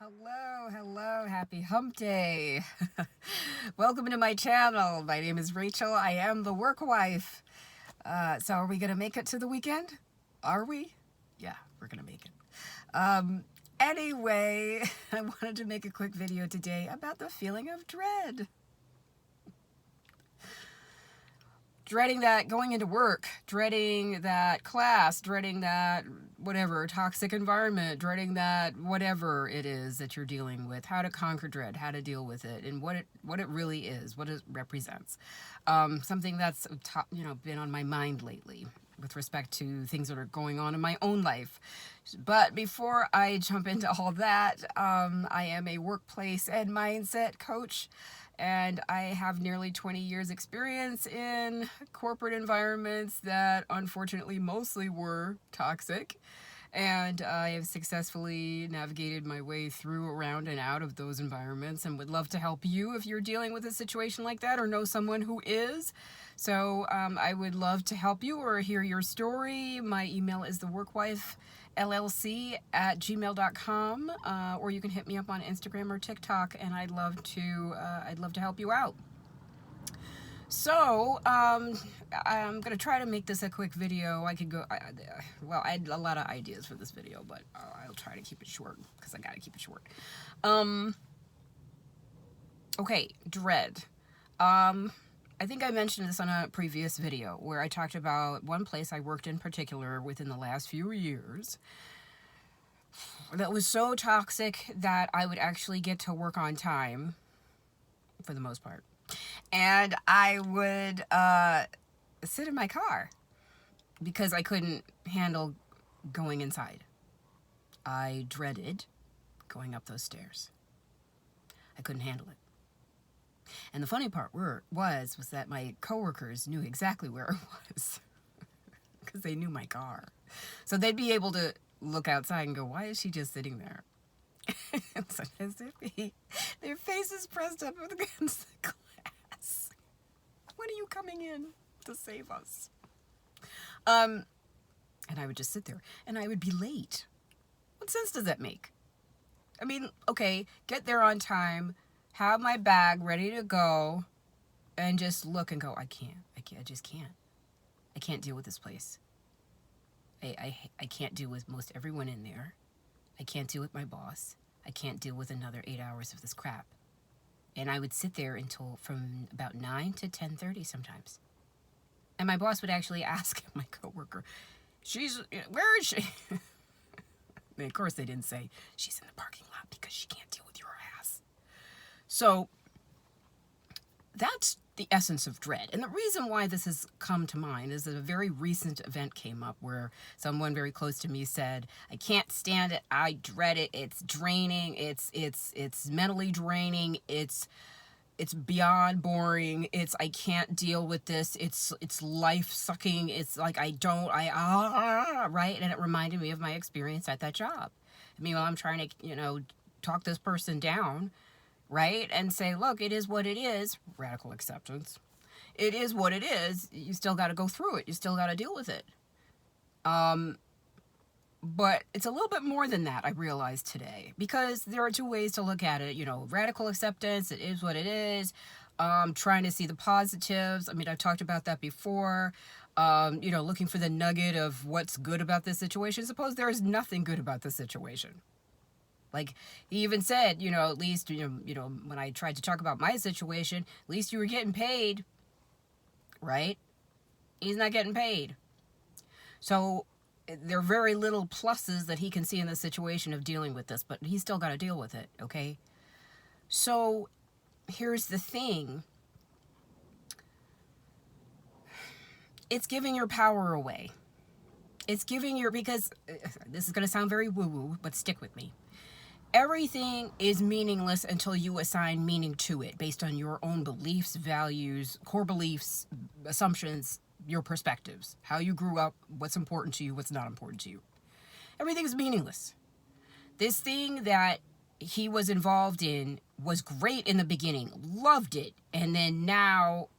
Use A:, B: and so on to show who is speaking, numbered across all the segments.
A: Hello, happy hump day. Welcome to my channel. My name is Rachel. I am the workwife. So are we going to make it to the weekend? Are we? Yeah, we're going to make it. Anyway, I wanted to make a quick video today about the feeling of dread. Dreading that going into work, dreading that class, dreading that whatever, toxic environment, dreading that whatever it is that you're dealing with, how to conquer dread, how to deal with it, and what it really is, what it represents. Something that's been on my mind lately with respect to things that are going on in my own life. But before I jump into all that, I am a workplace and mindset coach. And I have nearly 20 years experience in corporate environments that unfortunately mostly were toxic. And I have successfully navigated my way through, around, and out of those environments, and would love to help you if you're dealing with a situation like that or know someone who is. So I would love to help you or hear your story. My email is theworkwifellc@gmail.com, or you can hit me up on Instagram or TikTok, and I'd love to help you out. So, I'm going to try to make this a quick video. I had a lot of ideas for this video, but I'll try to keep it short, because I got to keep it short. Okay, dread. I think I mentioned this on a previous video, where I talked about one place I worked in particular within the last few years that was so toxic that I would actually get to work on time, for the most part. And I would sit in my car because I couldn't handle going inside. I dreaded going up those stairs. I couldn't handle it. And the funny part was that my coworkers knew exactly where I was because they knew my car. So they'd be able to look outside and go, "Why is she just sitting there?" And sometimes their faces pressed up against the glass. When are you coming in to save us? And I would just sit there, and I would be late. What sense does that make? I mean, okay, get there on time, have my bag ready to go, and just look and go, I just can't. I can't deal with this place. I can't deal with most everyone in there. I can't deal with my boss. I can't deal with another 8 hours of this crap. And I would sit there until from about 9 to 10:30 sometimes. And my boss would actually ask my coworker, where is she? And of course they didn't say, she's in the parking lot because she can't deal with your ass. So that's the essence of dread. And the reason why this has come to mind is that a very recent event came up where someone very close to me said, I can't stand it. I dread it. It's draining. It's mentally draining. It's beyond boring. I can't deal with this. It's life sucking. It's like, right? And it reminded me of my experience at that job. I mean, while I'm trying to, talk this person down, right? And say, look, it is what it is. Radical acceptance. It is what it is. You still got to go through it. You still got to deal with it. But it's a little bit more than that, I realized today, because there are two ways to look at it. Radical acceptance, it is what it is. Trying to see the positives. I mean, I've talked about that before. Looking for the nugget of what's good about this situation. Suppose there is nothing good about this situation. Like he even said, at least, when I tried to talk about my situation, at least you were getting paid, right? He's not getting paid. So there are very little pluses that he can see in the situation of dealing with this, but he's still got to deal with it, okay? So here's the thing. It's giving your power away. Because this is going to sound very woo-woo, but stick with me. Everything is meaningless until you assign meaning to it based on your own beliefs, values, core beliefs, assumptions, your perspectives, how you grew up, what's important to you, what's not important to you. Everything's meaningless. This thing that he was involved in was great in the beginning, loved it, and then now,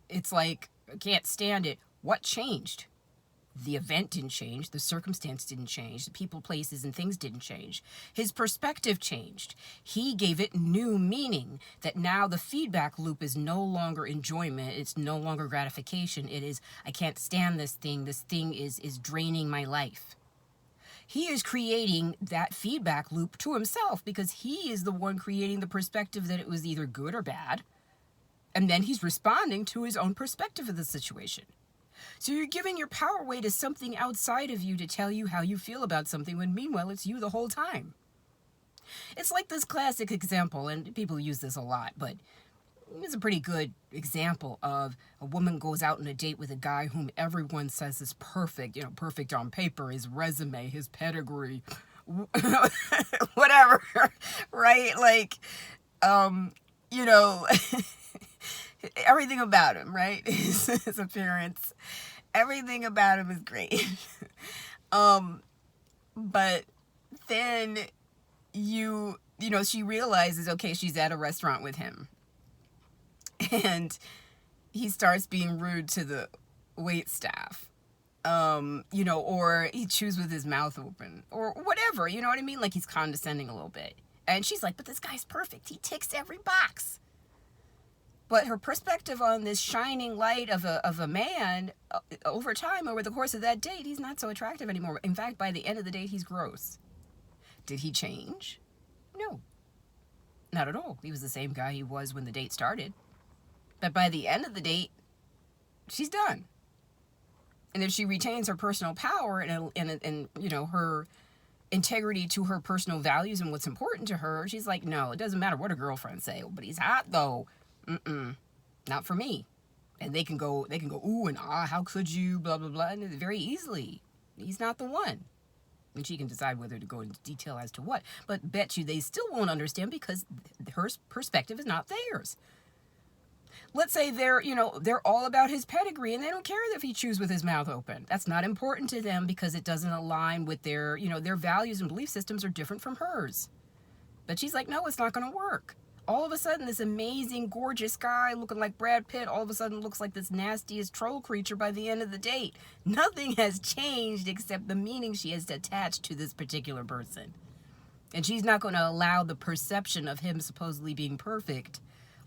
A: it's like, I can't stand it. What changed? The event didn't change. The circumstance didn't change. The people, places, and things didn't change. His perspective changed. He gave it new meaning, that now the feedback loop is no longer enjoyment. It's no longer gratification. It is, I can't stand this thing. This thing is draining my life. He is creating that feedback loop to himself because he is the one creating the perspective that it was either good or bad. And then he's responding to his own perspective of the situation. So you're giving your power away to something outside of you to tell you how you feel about something when meanwhile it's you the whole time. It's like this classic example, and people use this a lot, but it's a pretty good example of a woman goes out on a date with a guy whom everyone says is perfect, perfect on paper, his resume, his pedigree, whatever, right? Like, everything about him, right? His appearance, everything about him is great. But then she realizes, okay, she's at a restaurant with him. And he starts being rude to the wait staff, or he chews with his mouth open or whatever, you know what I mean? Like he's condescending a little bit. And she's like, but this guy's perfect. He ticks every box. But her perspective on this shining light of a man, over time, over the course of that date, he's not so attractive anymore. In fact, by the end of the date, he's gross. Did he change? No. Not at all. He was the same guy he was when the date started. But by the end of the date, she's done. And if she retains her personal power and her integrity to her personal values and what's important to her, she's like, no, it doesn't matter what her girlfriends say. But he's hot though. Not for me. And they can go ooh and ah, how could you, blah, blah, blah, and very easily. He's not the one. And she can decide whether to go into detail as to what. But bet you they still won't understand because her perspective is not theirs. Let's say they're all about his pedigree and they don't care if he chews with his mouth open. That's not important to them because it doesn't align with their values and belief systems are different from hers. But she's like, no, it's not going to work. All of a sudden, this amazing, gorgeous guy looking like Brad Pitt all of a sudden looks like this nastiest troll creature by the end of the date. Nothing has changed except the meaning she has attached to this particular person. And she's not going to allow the perception of him supposedly being perfect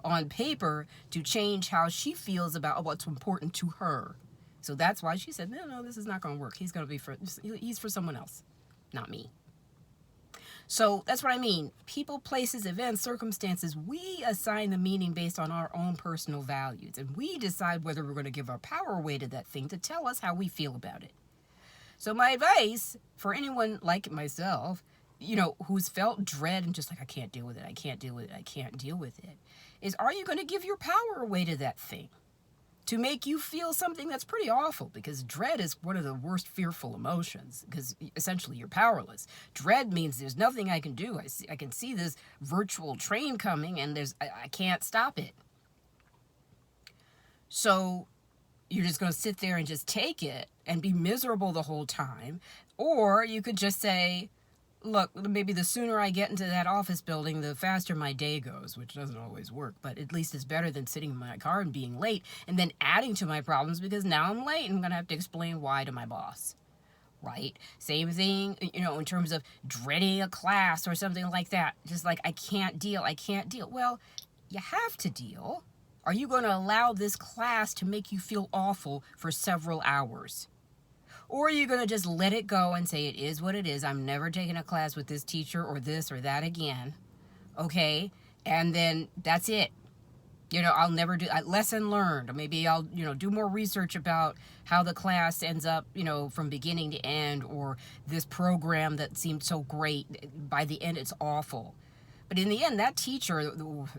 A: on paper to change how she feels about what's important to her. So that's why she said, no, this is not going to work. He's for someone else, not me. So that's what I mean. People, places, events, circumstances, we assign the meaning based on our own personal values. And we decide whether we're going to give our power away to that thing to tell us how we feel about it. So my advice for anyone like myself, who's felt dread and just like, I can't deal with it, I can't deal with it, I can't deal with it, is are you going to give your power away to that thing to make you feel something that's pretty awful? Because dread is one of the worst fearful emotions because essentially you're powerless. Dread means there's nothing I can do. I can see this virtual train coming and I can't stop it. So you're just going to sit there and just take it and be miserable the whole time. Or you could just say, look, maybe the sooner I get into that office building, the faster my day goes, which doesn't always work, but at least it's better than sitting in my car and being late and then adding to my problems because now I'm late and I'm going to have to explain why to my boss, right? Same thing, in terms of dreading a class or something like that. Just like, I can't deal. Well, you have to deal. Are you going to allow this class to make you feel awful for several hours? Or are you going to just let it go and say, it is what it is. I'm never taking a class with this teacher or this or that again. Okay? And then that's it. I'll never do lesson learned. Or maybe I'll, do more research about how the class ends up, from beginning to end, or this program that seemed so great. By the end, it's awful. But in the end, that teacher,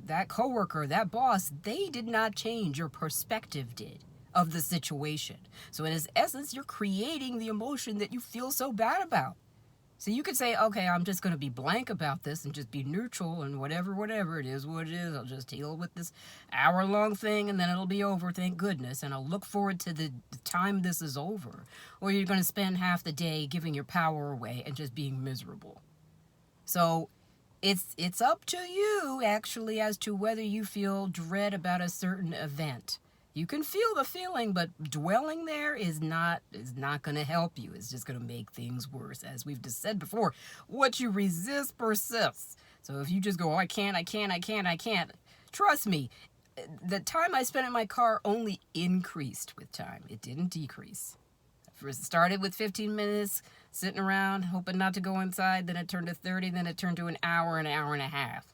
A: that coworker, that boss, they did not change. Your perspective did of the situation. So in its essence, you're creating the emotion that you feel so bad about. So you could say, okay, I'm just going to be blank about this and just be neutral and whatever it is what it is. I'll just deal with this hour-long thing and then it'll be over, thank goodness. And I'll look forward to the time this is over. Or you're going to spend half the day giving your power away and just being miserable. So it's up to you, actually, as to whether you feel dread about a certain event. You can feel the feeling, but dwelling there is not going to help you. It's just going to make things worse. As we've just said before, what you resist persists. So if you just go, oh, I can't, trust me, the time I spent in my car only increased with time. It didn't decrease. First, it started with 15 minutes sitting around, hoping not to go inside. Then it turned to 30. Then it turned to an hour and a half.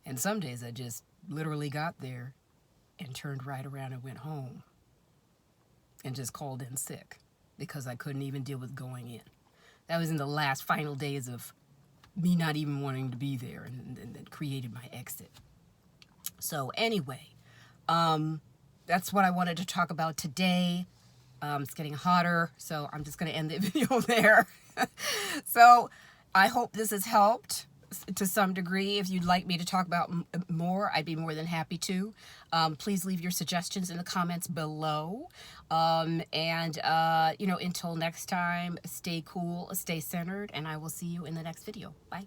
A: And some days I just literally got there and turned right around and went home and just called in sick because I couldn't even deal with going in. That was in the last final days of me not even wanting to be there, and then created my exit. So anyway, that's what I wanted to talk about today. It's getting hotter, so I'm just going to end the video there. So I hope this has helped to some degree. If you'd like me to talk about more, I'd be more than happy to. Please leave your suggestions in the comments below. Until next time, stay cool, stay centered, and I will see you in the next video. Bye.